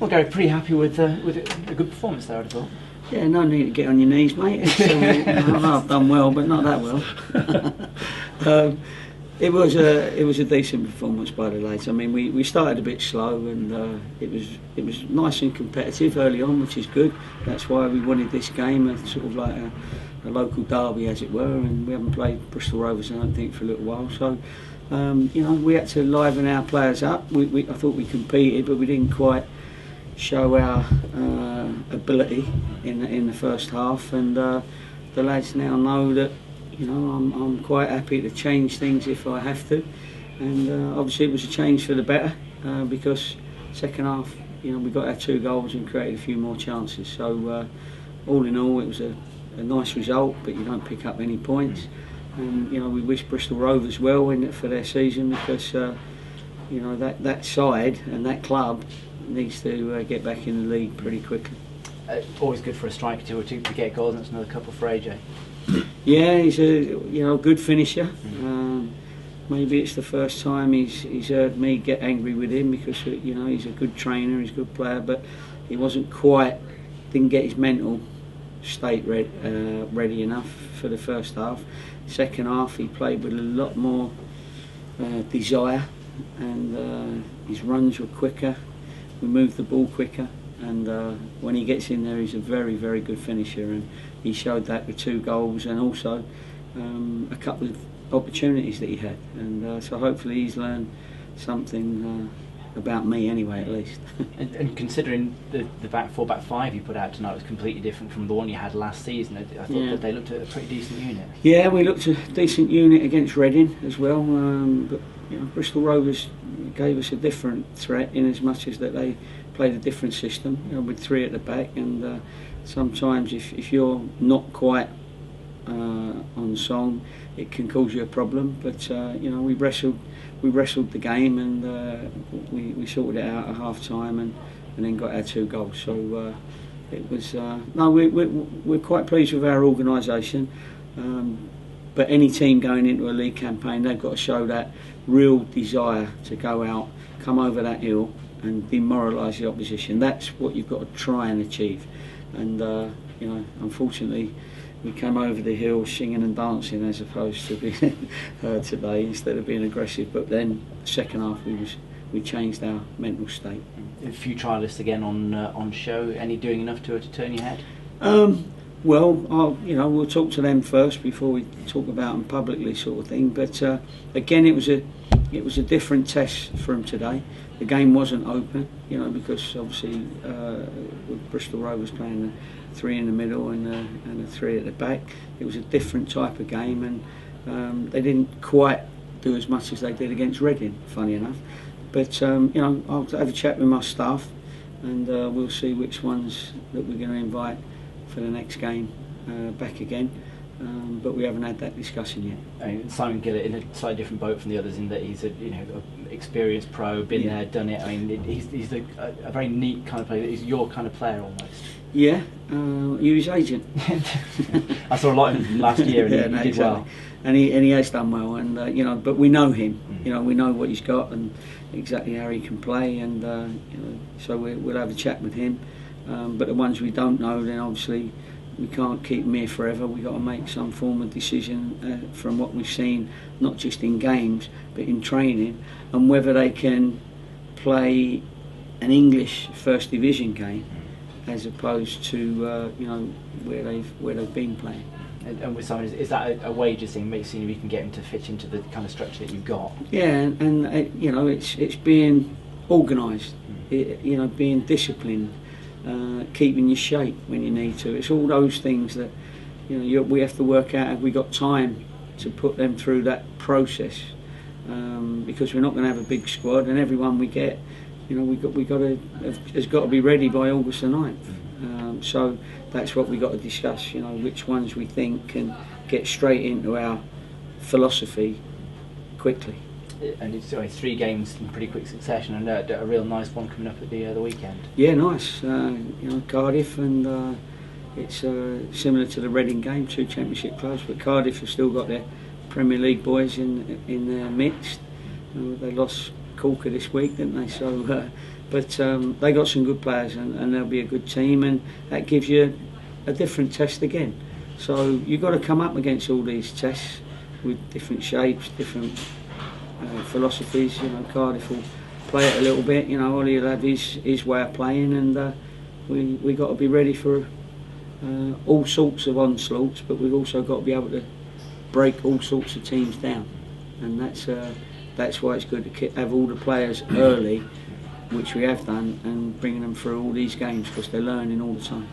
Well, Gary, pretty happy with a good performance there, I'd have thought. Yeah, no need to get on your knees, mate. I know I've done well, but not that well. It was a decent performance by the lads. I mean, we started a bit slow, and it was nice and competitive early on, which is good. That's why we wanted this game, sort of like a local derby, as it were. And we haven't played Bristol Rovers, I don't think, for a little while. So, you know, we had to liven our players up. I thought we competed, but we didn't quite show our ability in the first half. And the lads now know that, you know, I'm quite happy to change things if I have to. And obviously it was a change for the better, because second half, you know, we got our 2 goals and created a few more chances. So all in all, it was a nice result, but you don't pick up any points. And you know, we wish Bristol Rovers well for their season, because you know, that side and that club needs to get back in the league pretty quickly. Always good for a striker to get goals, and it's another couple for AJ. Yeah, he's a good finisher. Maybe it's the first time he's heard me get angry with him, because you know, he's a good trainer, he's a good player, but he didn't get his mental state ready enough for the first half. Second half, he played with a lot more desire, and his runs were quicker. We moved the ball quicker, and when he gets in there, he's a very, very good finisher, and he showed that with 2 goals, and also a couple of opportunities that he had. And so hopefully he's learned something about me anyway, at least. and considering the back 4, back 5 you put out tonight was completely different from the one you had last season, I thought that they looked at a pretty decent unit. Yeah, we looked at a decent unit against Reading as well, but you know, Bristol Rovers gave us a different threat, in as much as that they played a different system, you know, with 3 at the back, and sometimes if you're not quite on song, it can cause you a problem. But you know, we wrestled the game, and we sorted it out at half time, and then got our 2 goals. So it was no, we're quite pleased with our organisation. But any team going into a league campaign, they've got to show that real desire to go out, come over that hill, and demoralise the opposition. That's what you've got to try and achieve. And you know, unfortunately, we came over the hill singing and dancing, as opposed to being today, instead of being aggressive. But then second half, we changed our mental state. A few trialists again on show. Any doing enough to turn your head? Well, you know, we'll talk to them first before we talk about them publicly, sort of thing. But again, it was a different test for them today. The game wasn't open, you know, because obviously with Bristol Rovers playing the 3 in the middle and the 3 at the back, it was a different type of game, and they didn't quite do as much as they did against Reading, funny enough. But you know, I'll have a chat with my staff, and we'll see which ones that we're going to invite for the next game back again. But we haven't had that discussion yet. I mean, Simon Gillett in a slightly different boat from the others, in that he's a experienced pro, been there, done it. I mean, he's a very neat kind of player. He's your kind of player almost. Yeah, you're his agent. I saw a lot of him last year, and he did well. And he has done well, and you know, but we know him. You know, we know what he's got and exactly how he can play, and you know, so we'll have a chat with him. But the ones we don't know, then obviously we can't keep them here forever. We've got to make some form of decision from what we've seen, not just in games but in training, and whether they can play an English First Division game as opposed to you know, where they've been playing. And with Simon, is that a wages thing? Seeing if you can get him to fit into the kind of structure that you've got? Yeah, and you know, it's being organised, you know, being disciplined. Keeping your shape when you need to. It's all those things that, you know, we have to work out. Have we got time to put them through that process? Because we're not going to have a big squad, and everyone we get, you know, has got to be ready by August the 9th. So that's what we got to discuss. You know, which ones we think can get straight into our philosophy quickly. And it's 3 games in pretty quick succession, and a real nice one coming up at the weekend. Yeah, nice. You know, Cardiff, and it's similar to the Reading game, 2 championship clubs, but Cardiff have still got their Premier League boys in their midst. They lost corker this week, didn't they? So, but they got some good players, and they'll be a good team, and that gives you a different test again. So you've got to come up against all these tests with different shapes, different philosophies. You know, Cardiff will play it a little bit. You know, Ollie will have his way of playing, and we got to be ready for all sorts of onslaughts. But we've also got to be able to break all sorts of teams down, and that's why it's good to have all the players early, which we have done, and bringing them through all these games because they're learning all the time.